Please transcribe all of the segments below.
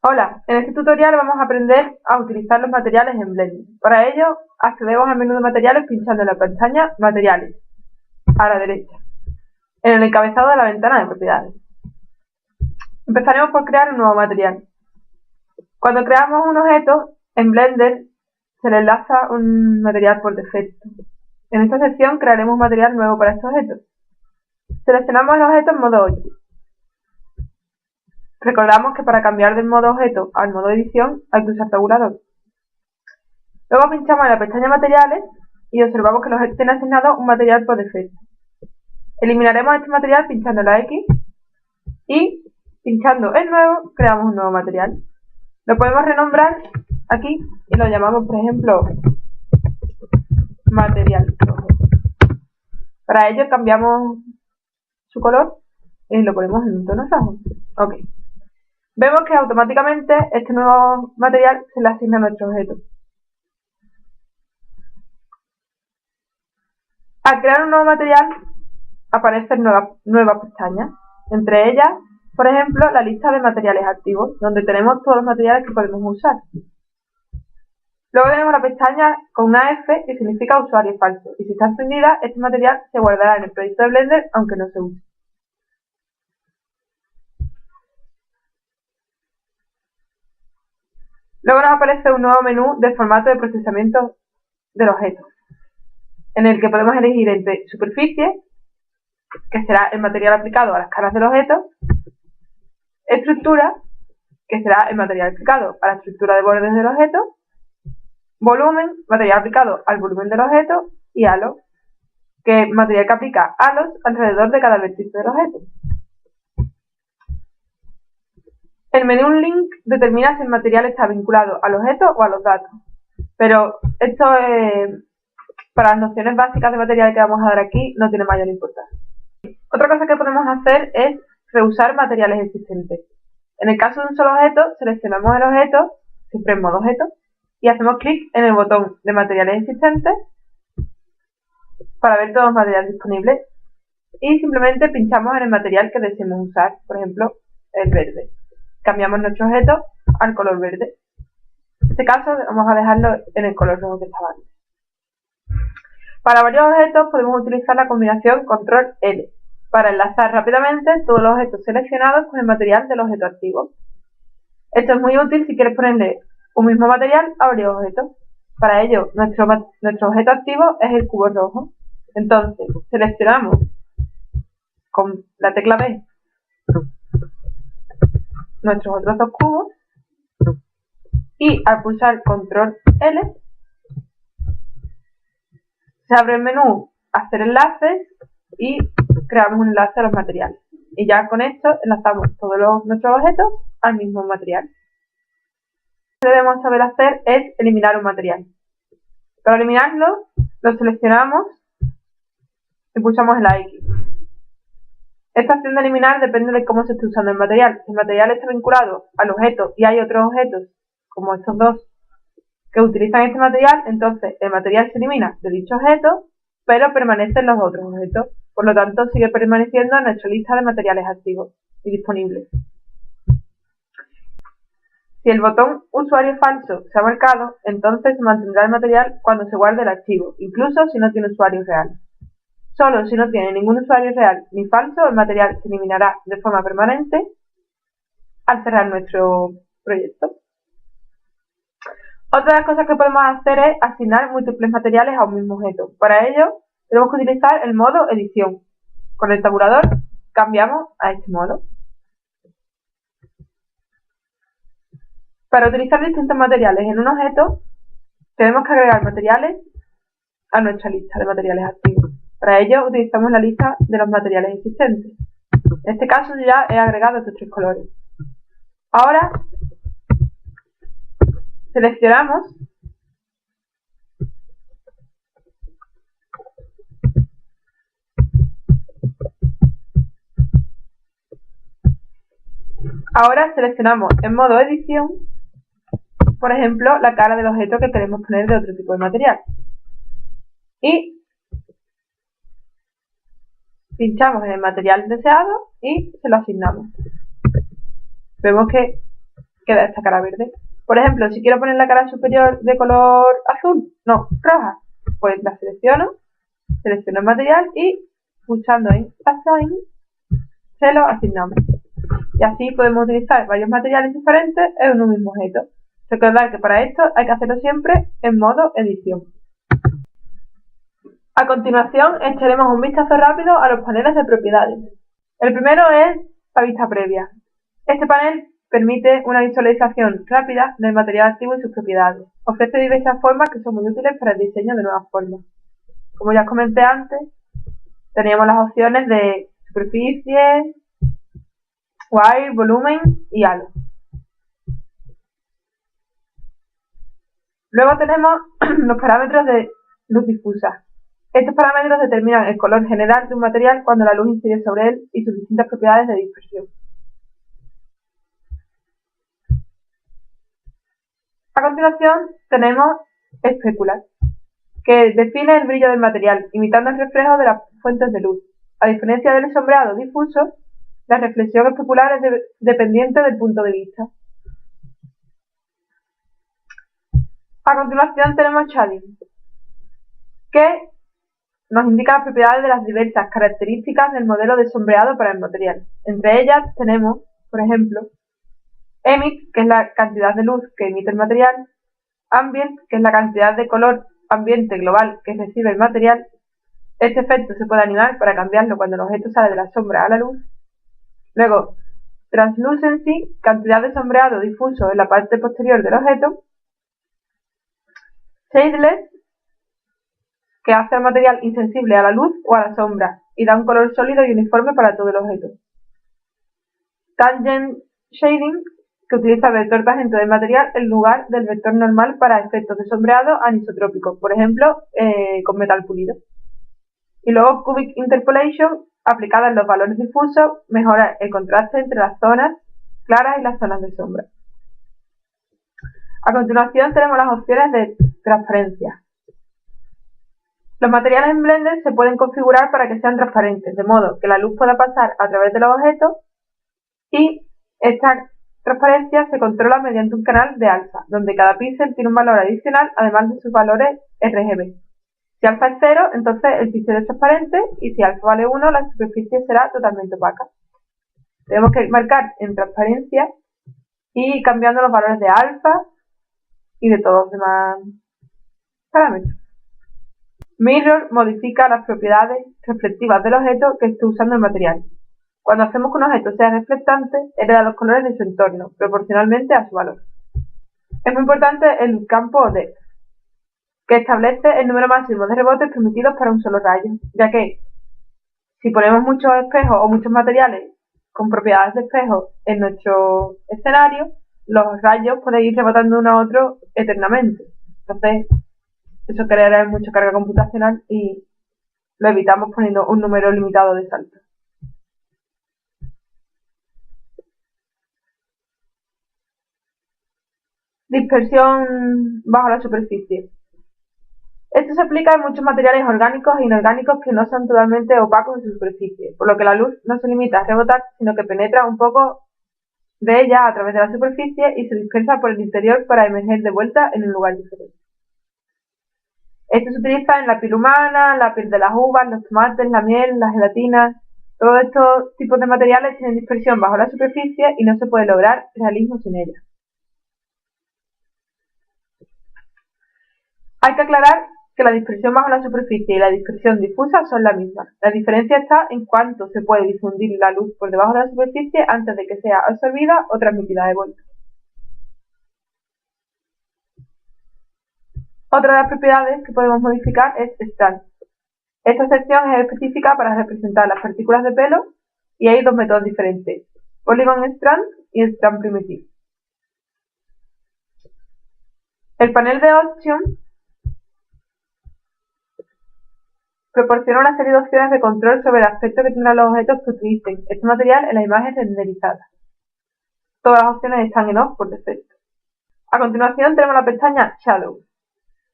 Hola, en este tutorial vamos a aprender a utilizar los materiales en Blender. Para ello, accedemos al menú de materiales pinchando en la pestaña Materiales, a la derecha, en el encabezado de la ventana de propiedades. Empezaremos por crear un nuevo material. Cuando creamos un objeto, en Blender se le enlaza un material por defecto. En esta sección crearemos un material nuevo para este objeto. Seleccionamos el objeto en modo 8. Recordamos que para cambiar del modo objeto al modo edición hay que usar tabulador. Luego pinchamos en la pestaña materiales y observamos que nos tiene asignado un material por defecto. Eliminaremos este material pinchando en la X y pinchando en nuevo creamos un nuevo material. Lo podemos renombrar aquí y lo llamamos, por ejemplo, material rojo. Para ello cambiamos su color y lo ponemos en un tono rojo. Ok. Vemos que automáticamente este nuevo material se le asigna a nuestro objeto. Al crear un nuevo material aparecen nuevas pestañas. Entre ellas, por ejemplo, la lista de materiales activos, donde tenemos todos los materiales que podemos usar. Luego tenemos la pestaña con una F que significa usuario falso. Y si está encendida, este material se guardará en el proyecto de Blender aunque no se use. Luego nos aparece un nuevo menú de formato de procesamiento del objeto, en el que podemos elegir entre superficie, que será el material aplicado a las caras del objeto, estructura, que será el material aplicado a la estructura de bordes del objeto, volumen, material aplicado al volumen del objeto, y halo, que es material que aplica halos alrededor de cada vértice del objeto. El menú link determina si el material está vinculado al objeto o a los datos, pero esto para las nociones básicas de material que vamos a dar aquí no tiene mayor importancia. Otra cosa que podemos hacer es reusar materiales existentes. En el caso de un solo objeto, seleccionamos el objeto, siempre en modo objeto, y hacemos clic en el botón de materiales existentes para ver todos los materiales disponibles y simplemente pinchamos en el material que deseemos usar, por ejemplo, el verde. Cambiamos nuestro objeto al color verde. En este caso vamos a dejarlo en el color rojo que estaba antes. Para varios objetos podemos utilizar la combinación Control L para enlazar rápidamente todos los objetos seleccionados con el material del objeto activo. Esto es muy útil si quieres ponerle un mismo material a varios objetos. Para ello, nuestro objeto activo es el cubo rojo. Entonces, seleccionamos con la tecla B nuestros otros dos cubos y al pulsar Control L se abre el menú Hacer enlaces y creamos un enlace a los materiales. Y ya con esto enlazamos todos nuestros objetos al mismo material. Lo que debemos saber hacer es eliminar un material. Para eliminarlo, lo seleccionamos y pulsamos en la X. Esta acción de eliminar depende de cómo se esté usando el material. Si el material está vinculado al objeto y hay otros objetos, como estos dos, que utilizan este material, entonces el material se elimina de dicho objeto, pero permanecen los otros objetos. Por lo tanto, sigue permaneciendo en nuestra lista de materiales activos y disponibles. Si el botón usuario falso se ha marcado, entonces se mantendrá el material cuando se guarde el archivo, incluso si no tiene usuario real. Solo si no tiene ningún usuario real ni falso, el material se eliminará de forma permanente al cerrar nuestro proyecto. Otra de las cosas que podemos hacer es asignar múltiples materiales a un mismo objeto. Para ello, tenemos que utilizar el modo edición. Con el tabulador cambiamos a este modo. Para utilizar distintos materiales en un objeto, tenemos que agregar materiales a nuestra lista de materiales activos. Para ello, utilizamos la lista de los materiales existentes. En este caso, yo ya he agregado estos tres colores. Ahora, seleccionamos en modo edición, por ejemplo, la cara del objeto que queremos poner de otro tipo de material. Y pinchamos en el material deseado y se lo asignamos. Vemos que queda esta cara verde. Por ejemplo, si quiero poner la cara superior de color azul, no, roja, pues la selecciono el material y pulsando en Assign se lo asignamos. Y así podemos utilizar varios materiales diferentes en un mismo objeto. Recordad que para esto hay que hacerlo siempre en modo edición. A continuación echaremos un vistazo rápido a los paneles de propiedades. El primero es la vista previa. Este panel permite una visualización rápida del material activo y sus propiedades. Ofrece diversas formas que son muy útiles para el diseño de nuevas formas. Como ya os comenté antes, teníamos las opciones de superficie, wire, volumen y halo. Luego tenemos los parámetros de luz difusa. Estos parámetros determinan el color general de un material cuando la luz incide sobre él y sus distintas propiedades de dispersión. A continuación tenemos especulas, que define el brillo del material, imitando el reflejo de las fuentes de luz. A diferencia del sombreado difuso, la reflexión especular es dependiente del punto de vista. A continuación tenemos shading, que nos indica las propiedades de las diversas características del modelo de sombreado para el material. Entre ellas tenemos, por ejemplo, emit, que es la cantidad de luz que emite el material, ambient, que es la cantidad de color ambiente global que recibe el material. Este efecto se puede animar para cambiarlo cuando el objeto sale de la sombra a la luz. Luego, translucency, cantidad de sombreado difuso en la parte posterior del objeto. Shadeless, que hace al material insensible a la luz o a la sombra y da un color sólido y uniforme para todo el objeto. Tangent shading, que utiliza el vector tangente del material en lugar del vector normal para efectos de sombreado anisotrópico, por ejemplo, con metal pulido. Y luego cubic interpolation, aplicada en los valores difusos, mejora el contraste entre las zonas claras y las zonas de sombra. A continuación tenemos las opciones de transparencia. Los materiales en Blender se pueden configurar para que sean transparentes, de modo que la luz pueda pasar a través de los objetos, y esta transparencia se controla mediante un canal de alfa, donde cada píxel tiene un valor adicional además de sus valores RGB. Si alfa es 0, entonces el píxel es transparente, y si alfa vale 1, la superficie será totalmente opaca. Tenemos que marcar en transparencia y cambiando los valores de alfa y de todos los demás parámetros. Mirror modifica las propiedades reflectivas del objeto que esté usando el material. Cuando hacemos que un objeto sea reflectante, hereda los colores de su entorno, proporcionalmente a su valor. Es muy importante el campo depth, que establece el número máximo de rebotes permitidos para un solo rayo, ya que si ponemos muchos espejos o muchos materiales con propiedades de espejo en nuestro escenario, los rayos pueden ir rebotando uno a otro eternamente. Entonces, eso creará mucha carga computacional y lo evitamos poniendo un número limitado de saltos. Dispersión bajo la superficie. Esto se aplica en muchos materiales orgánicos e inorgánicos que no son totalmente opacos en su superficie, por lo que la luz no se limita a rebotar, sino que penetra un poco de ella a través de la superficie y se dispersa por el interior para emerger de vuelta en un lugar diferente. Esto se utiliza en la piel humana, la piel de las uvas, los tomates, la miel, la gelatina. Todos estos tipos de materiales tienen dispersión bajo la superficie y no se puede lograr realismo sin ella. Hay que aclarar que la dispersión bajo la superficie y la dispersión difusa son la misma. La diferencia está en cuánto se puede difundir la luz por debajo de la superficie antes de que sea absorbida o transmitida de vuelta. Otra de las propiedades que podemos modificar es Strand. Esta sección es específica para representar las partículas de pelo y hay dos métodos diferentes: Polygon Strand y Strand Primitive. El panel de Options proporciona una serie de opciones de control sobre el aspecto que tendrán los objetos que utilicen este material en la imagen renderizada. Todas las opciones están en off por defecto. A continuación tenemos la pestaña Shadow.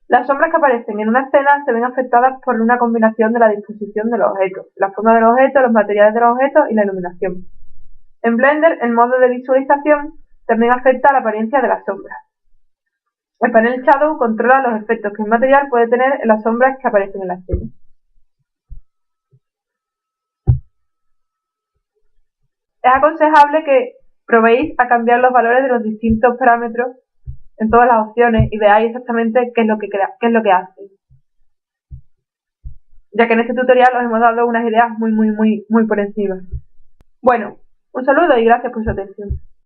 Las sombras que aparecen en una escena se ven afectadas por una combinación de la disposición de los objetos, la forma de los objetos, los materiales de los objetos y la iluminación. En Blender, el modo de visualización también afecta a la apariencia de las sombras. El panel Shadow controla los efectos que un material puede tener en las sombras que aparecen en la escena. Es aconsejable que probéis a cambiar los valores de los distintos parámetros en todas las opciones y veáis exactamente qué es lo que hacen. Ya que en este tutorial os hemos dado unas ideas muy por encima. Bueno, un saludo y gracias por su atención.